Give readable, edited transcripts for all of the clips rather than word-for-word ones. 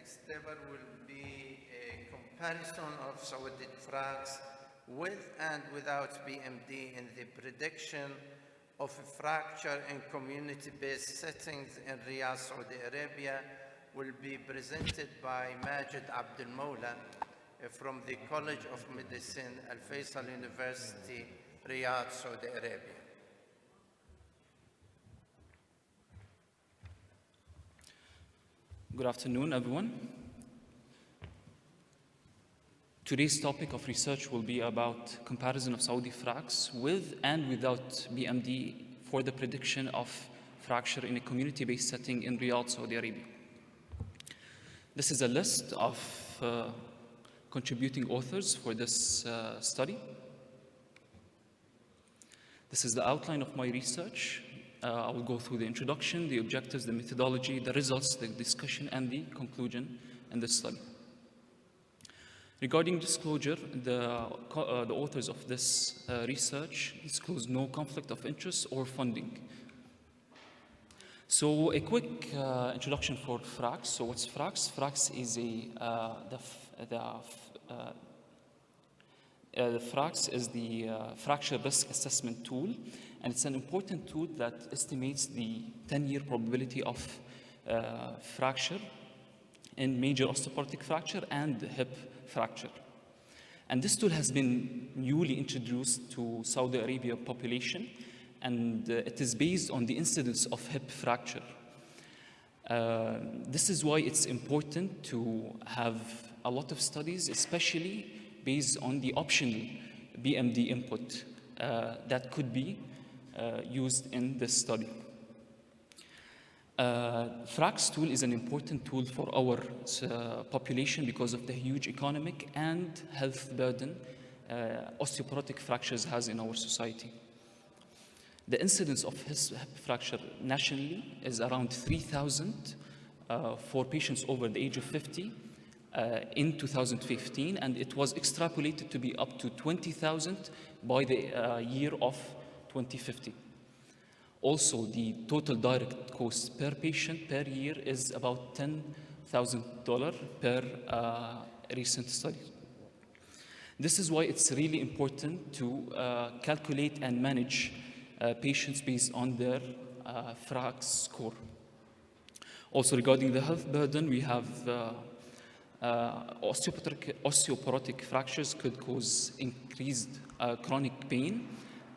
next step will be a comparison of Saudi fracks with and without BMD in the prediction of fracture in community-based settings in Riyadh, Saudi Arabia, will be presented by Majid Abdel Moula from the College of Medicine, Al Faisal University, Riyadh, Saudi Arabia. Good afternoon, everyone. Today's topic of research will be about comparison of Saudi fracks with and without BMD for the prediction of fracture in a community-based setting in Riyadh, Saudi Arabia. This is a list of contributing authors for this study. This is the outline of my research. I will go through the introduction, the objectives, the methodology, the results, the discussion, and the conclusion in this study. Regarding disclosure, the authors of this research disclose no conflict of interest or funding. So a quick introduction for fracks. So what's fracks? Fracks is the fracks is the fracture risk assessment tool, and it's an important tool that estimates the 10-year probability of fracture in major osteoporotic fracture and hip fracture. And this tool has been newly introduced to Saudi Arabia population, and it is based on the incidence of hip fracture. This is why it's important to have a lot of studies, especially based on the optional BMD input that could be used in this study. Fracks tool is an important tool for our population because of the huge economic and health burden osteoporotic fractures has in our society. The incidence of hip fracture nationally is around 3,000 for patients over the age of 50 in 2015, and it was extrapolated to be up to 20,000 by the year of 2050. Also, the total direct cost per patient per year is about $10,000 per recent study. This is why it's really important to calculate and manage patients based on their fracks score. Also, regarding the health burden, we have osteoporotic fractures could cause increased chronic pain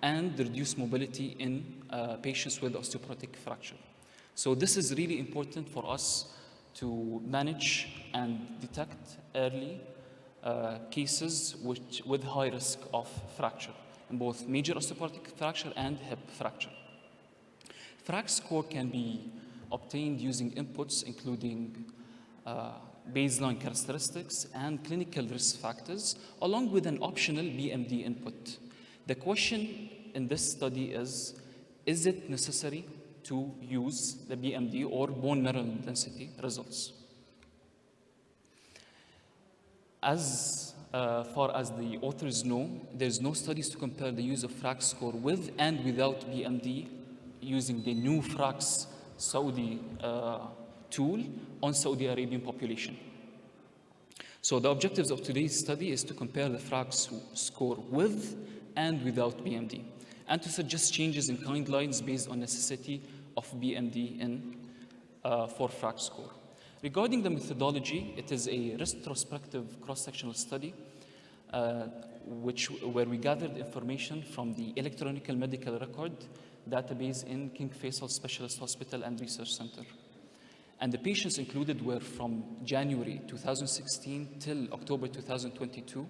and reduced mobility in patients with osteoporotic fracture. So this is really important for us to manage and detect early cases with high risk of fracture in both major osteoporotic fracture and hip fracture. Frac score can be obtained using inputs including baseline characteristics and clinical risk factors, along with an optional BMD input. The question in this study is it necessary to use the BMD or bone mineral density results? As far as the authors know, there's no studies to compare the use of Frac score with and without BMD using the new Fracs Saudi tool on Saudi Arabian population. So the objectives of today's study is to compare the Frac score with and without BMD, and to suggest changes in guidelines based on necessity of BMD for Frac score. Regarding the methodology, it is a retrospective cross-sectional study where we gathered information from the electronic medical record database in King Faisal Specialist Hospital and Research Center. And the patients included were from January 2016 till October 2022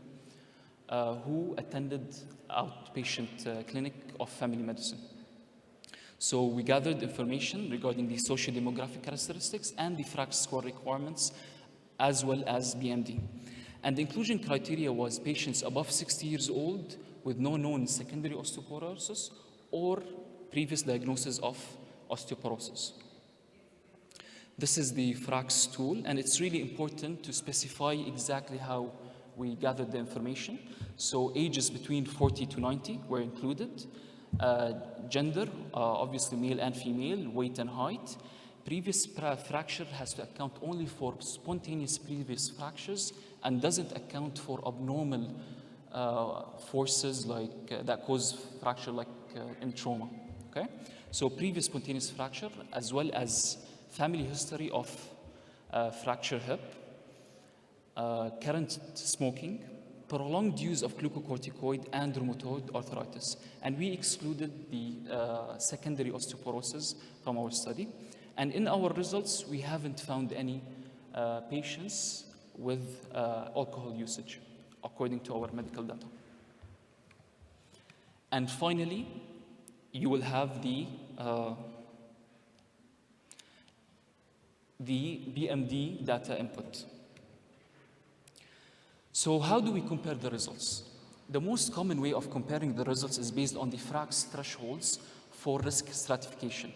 who attended outpatient clinic of family medicine. So we gathered information regarding the socio-demographic characteristics and the Frac score requirements, as well as BMD. And the inclusion criteria was patients above 60 years old with no known secondary osteoporosis or previous diagnosis of osteoporosis. This is the Frac tool, and it's really important to specify exactly how we gathered the information. So ages between 40 to 90 were included. Gender, obviously male and female, weight and height, Previous fracture has to account only for spontaneous previous fractures and doesn't account for abnormal forces like that cause fracture, like in trauma. Okay, so previous spontaneous fracture as well as family history of fracture hip, current smoking, prolonged use of glucocorticoid and rheumatoid arthritis. And we excluded the secondary osteoporosis from our study. And in our results, we haven't found any patients with alcohol usage, according to our medical data. And finally, you will have the BMD data input. So how do we compare the results? The most common way of comparing the results is based on the FRAX thresholds for risk stratification.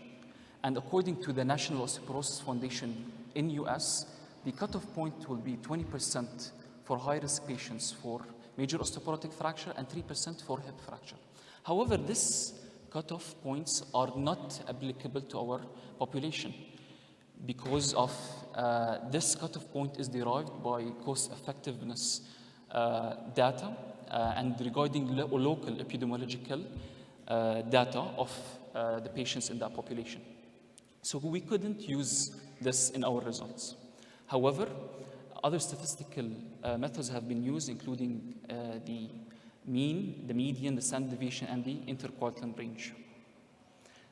And according to the National Osteoporosis Foundation in US, the cutoff point will be 20% for high-risk patients for major osteoporotic fracture and 3% for hip fracture. However, these cutoff points are not applicable to our population because of this cutoff point is derived by cost-effectiveness data and regarding local epidemiological data of the patients in that population. So we couldn't use this in our results. However, other statistical methods have been used, including the mean, the median, the standard deviation, and the interquartile range.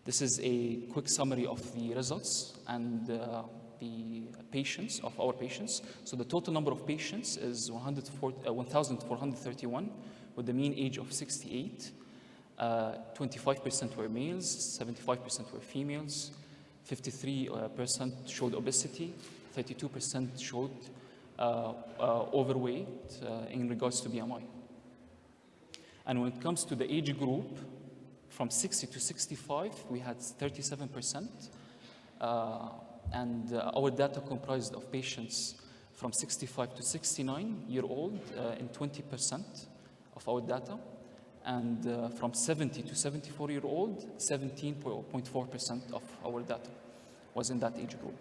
This is a quick summary of the results and the patients, of our patients. So the total number of patients is 1,431 with the mean age of 68. 25% were males, 75% were females, 53% showed obesity, 32% showed overweight in regards to BMI. And when it comes to the age group, from 60 to 65, we had 37%. And our data comprised of patients from 65 to 69-year-old in 20% of our data. And from 70 to 74-year-old, 17.4% of our data was in that age group.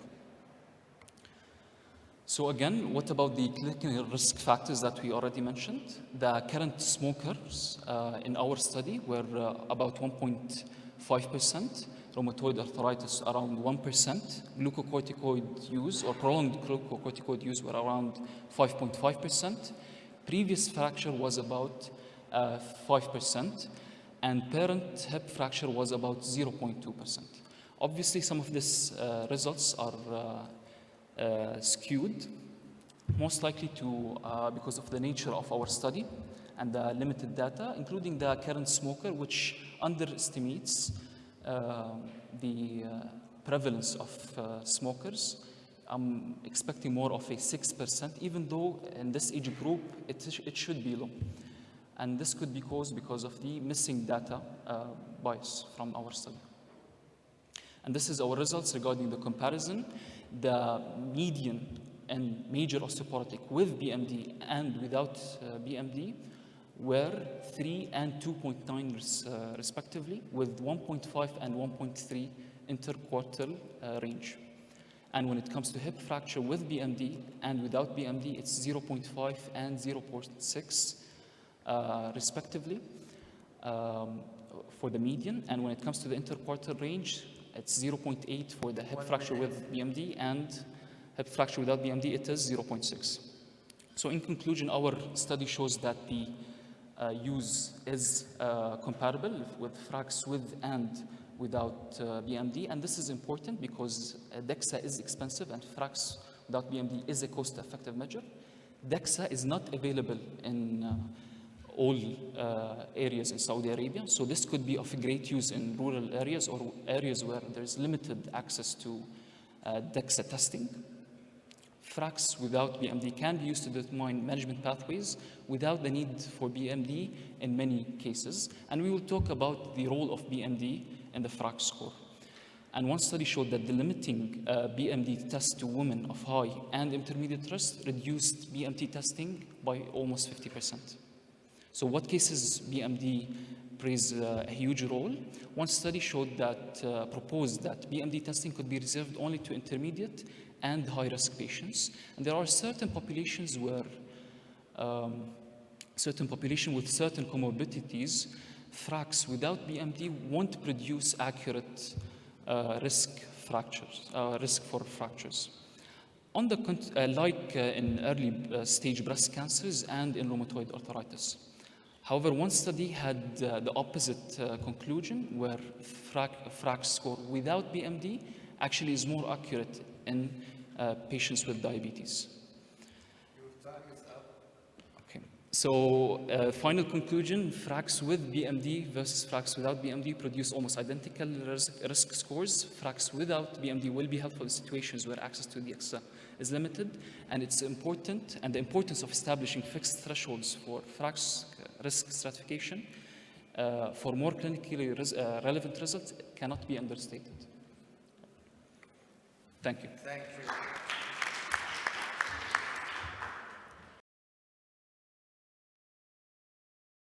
So again, what about the clinical risk factors that we already mentioned? The current smokers in our study were about 1.5%, rheumatoid arthritis around 1%, glucocorticoid use or prolonged glucocorticoid use were around 5.5%. Previous fracture was about 5%, and parent hip fracture was about 0.2%. Obviously, some of these results are skewed, most likely because of the nature of our study and the limited data, including the current smoker, which underestimates the prevalence of smokers. I'm expecting more of a 6%, even though in this age group it should be low. And this could be caused because of the missing data bias from our study. And this is our results regarding the comparison. The median and major osteoporotic with BMD and without BMD were 3 and 2.9 respectively, with 1.5 and 1.3 interquartile range. And when it comes to hip fracture with BMD and without BMD, it's 0.5 and 0.6 respectively for the median. And when it comes to the interquartile range, it's 0.8 for the hip fracture with BMD, and hip fracture without BMD, it is 0.6. So in conclusion, our study shows that the use is comparable with FRAX with and without BMD, and this is important because DEXA is expensive and FRAX without BMD is a cost-effective measure. DEXA is not available in all areas in Saudi Arabia, so this could be of great use in rural areas or areas where there's limited access to DEXA testing. FRAX without BMD can be used to determine management pathways without the need for BMD in many cases, and we will talk about the role of BMD in the FRAX score. And one study showed that the limiting BMD test to women of high and intermediate risk reduced BMT testing by almost 50%. So what cases BMD plays a huge role. One study showed that, proposed that BMD testing could be reserved only to intermediate and high-risk patients. And there are certain populations where, certain population with certain comorbidities, FRAX without BMD won't produce accurate risk for fractures. On the in early stage breast cancers and in rheumatoid arthritis. However, one study had the opposite conclusion, where FRAX score without BMD actually is more accurate in patients with diabetes. Your time is up. Okay. So, final conclusion, FRAX with BMD versus FRAX without BMD produce almost identical risk scores. FRAX without BMD will be helpful in situations where access to DXA is limited, and it's important, and the importance of establishing fixed thresholds for FRAX risk stratification for more clinically relevant results cannot be understated. Thank you. Thank you.